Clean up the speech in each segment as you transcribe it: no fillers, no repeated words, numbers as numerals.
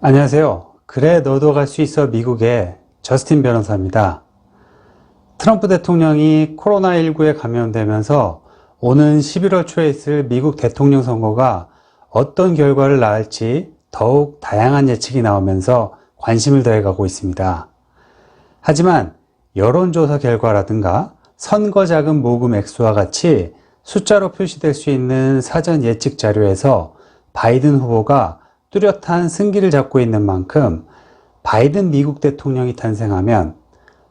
안녕하세요. 그래 너도 갈 수 있어 미국의 저스틴 변호사입니다. 트럼프 대통령이 코로나19에 감염되면서 오는 11월 초에 있을 미국 대통령 선거가 어떤 결과를 낳을지 더욱 다양한 예측이 나오면서 관심을 더해가고 있습니다. 하지만 여론조사 결과라든가 선거 자금 모금 액수와 같이 숫자로 표시될 수 있는 사전 예측 자료에서 바이든 후보가 뚜렷한 승기를 잡고 있는 만큼 바이든 미국 대통령이 탄생하면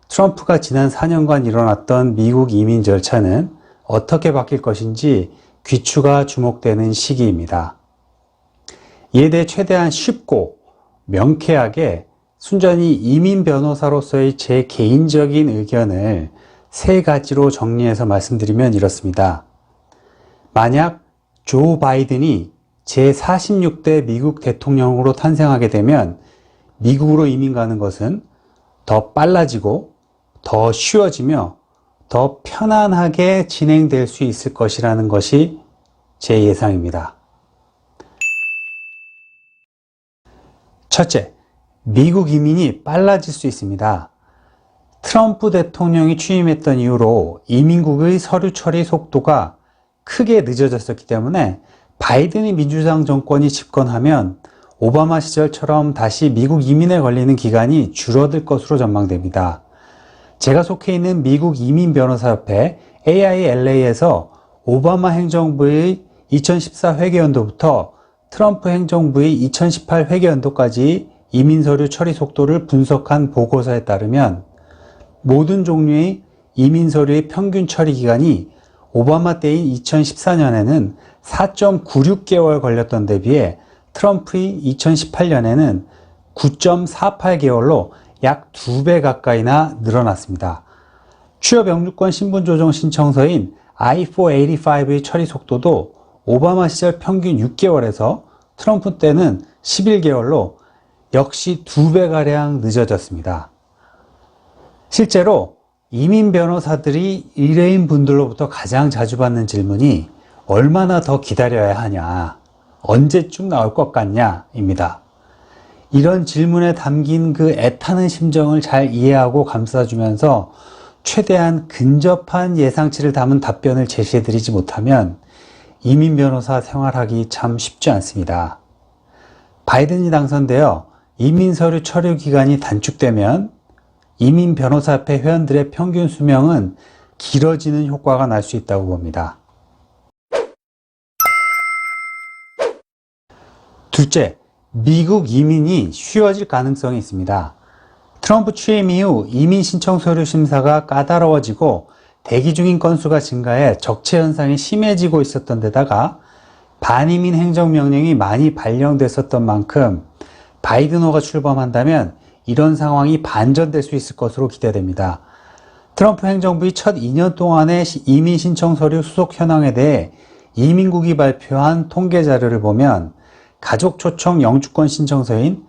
트럼프가 지난 4년간 일어났던 미국 이민 절차는 어떻게 바뀔 것인지 귀추가 주목되는 시기입니다. 이에 대해 최대한 쉽고 명쾌하게 순전히 이민 변호사로서의 제 개인적인 의견을 세 가지로 정리해서 말씀드리면 이렇습니다. 만약 조 바이든이 제46대 미국 대통령으로 탄생하게 되면 미국으로 이민 가는 것은 더 빨라지고 더 쉬워지며 더 편안하게 진행될 수 있을 것이라는 것이 제 예상입니다. 첫째, 미국 이민이 빨라질 수 있습니다. 트럼프 대통령이 취임했던 이후로 이민국의 서류 처리 속도가 크게 늦어졌었기 때문에 바이든이 민주당 정권이 집권하면 오바마 시절처럼 다시 미국 이민에 걸리는 기간이 줄어들 것으로 전망됩니다. 제가 속해 있는 미국 이민변호사협회 AILA에서 오바마 행정부의 2014 회계연도부터 트럼프 행정부의 2018 회계연도까지 이민서류 처리 속도를 분석한 보고서에 따르면 모든 종류의 이민서류의 평균 처리 기간이 오바마 때인 2014년에는 4.96개월 걸렸던 데 비해 트럼프의 2018년에는 9.48개월로 약 2배 가까이나 늘어났습니다. 취업 영주권 신분 조정 신청서인 I-485의 처리 속도도 오바마 시절 평균 6개월에서 트럼프 때는 11개월로 역시 2배가량 늦어졌습니다. 실제로 이민 변호사들이 의뢰인 분들로부터 가장 자주 받는 질문이 얼마나 더 기다려야 하냐, 언제쯤 나올 것 같냐 입니다. 이런 질문에 담긴 그 애타는 심정을 잘 이해하고 감싸주면서 최대한 근접한 예상치를 담은 답변을 제시해드리지 못하면 이민 변호사 생활하기 참 쉽지 않습니다. 바이든이 당선되어 이민 서류 처리 기간이 단축되면 이민 변호사협회 회원들의 평균 수명은 길어지는 효과가 날 수 있다고 봅니다. 둘째, 미국 이민이 쉬워질 가능성이 있습니다. 트럼프 취임 이후 이민 신청 서류 심사가 까다로워지고 대기 중인 건수가 증가해 적체 현상이 심해지고 있었던 데다가 반이민 행정명령이 많이 발령됐었던 만큼 바이든호가 출범한다면 이런 상황이 반전될 수 있을 것으로 기대됩니다. 트럼프 행정부의 첫 2년 동안의 이민 신청 서류 수속 현황에 대해 이민국이 발표한 통계 자료를 보면 가족 초청 영주권 신청서인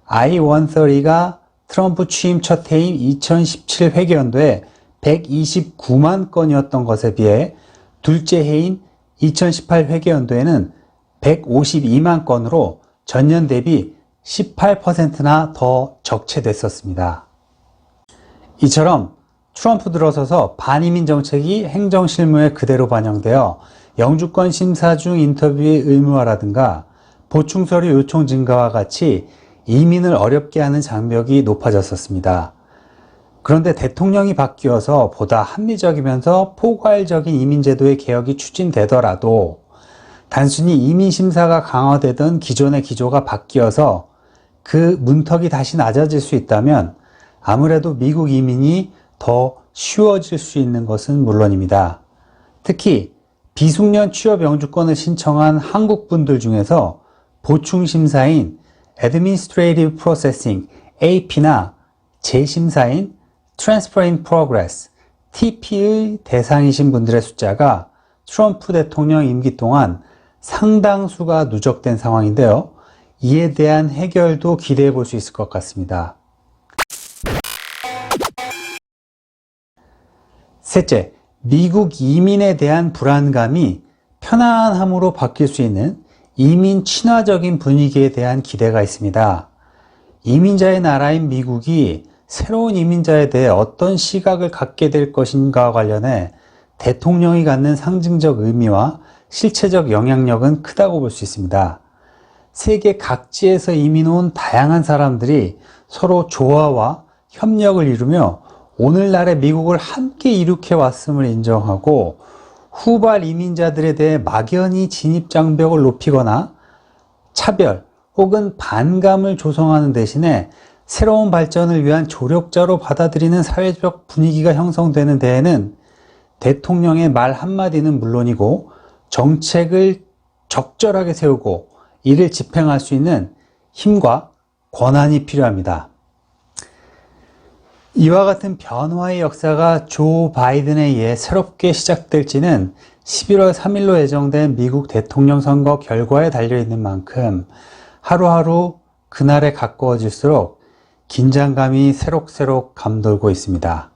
I-130가 트럼프 취임 첫 해인 2017 회계연도에 129만 건이었던 것에 비해 둘째 해인 2018 회계연도에는 152만 건으로 전년 대비 18%나 더 적체됐었습니다. 이처럼 트럼프 들어서서 반이민 정책이 행정 실무에 그대로 반영되어 영주권 심사 중 인터뷰의 의무화라든가 보충 서류 요청 증가와 같이 이민을 어렵게 하는 장벽이 높아졌었습니다. 그런데 대통령이 바뀌어서 보다 합리적이면서 포괄적인 이민제도의 개혁이 추진되더라도 단순히 이민 심사가 강화되던 기존의 기조가 바뀌어서 그 문턱이 다시 낮아질 수 있다면 아무래도 미국 이민이 더 쉬워질 수 있는 것은 물론입니다. 특히 비숙련 취업 영주권을 신청한 한국 분들 중에서 보충 심사인 Administrative Processing AP나 재심사인 Transfer in Progress TP의 대상이신 분들의 숫자가 트럼프 대통령 임기 동안 상당수가 누적된 상황인데요. 이에 대한 해결도 기대해 볼 수 있을 것 같습니다. 셋째, 미국 이민에 대한 불안감이 편안함으로 바뀔 수 있는 이민 친화적인 분위기에 대한 기대가 있습니다. 이민자의 나라인 미국이 새로운 이민자에 대해 어떤 시각을 갖게 될 것인가와 관련해 대통령이 갖는 상징적 의미와 실체적 영향력은 크다고 볼 수 있습니다. 세계 각지에서 이민 온 다양한 사람들이 서로 조화와 협력을 이루며 오늘날의 미국을 함께 이룩해 왔음을 인정하고 후발 이민자들에 대해 막연히 진입장벽을 높이거나 차별 혹은 반감을 조성하는 대신에 새로운 발전을 위한 조력자로 받아들이는 사회적 분위기가 형성되는 데에는 대통령의 말 한마디는 물론이고 정책을 적절하게 세우고 이를 집행할 수 있는 힘과 권한이 필요합니다. 이와 같은 변화의 역사가 조 바이든에 의해 새롭게 시작될지는 11월 3일로 예정된 미국 대통령 선거 결과에 달려있는 만큼 하루하루 그날에 가까워질수록 긴장감이 새록새록 감돌고 있습니다.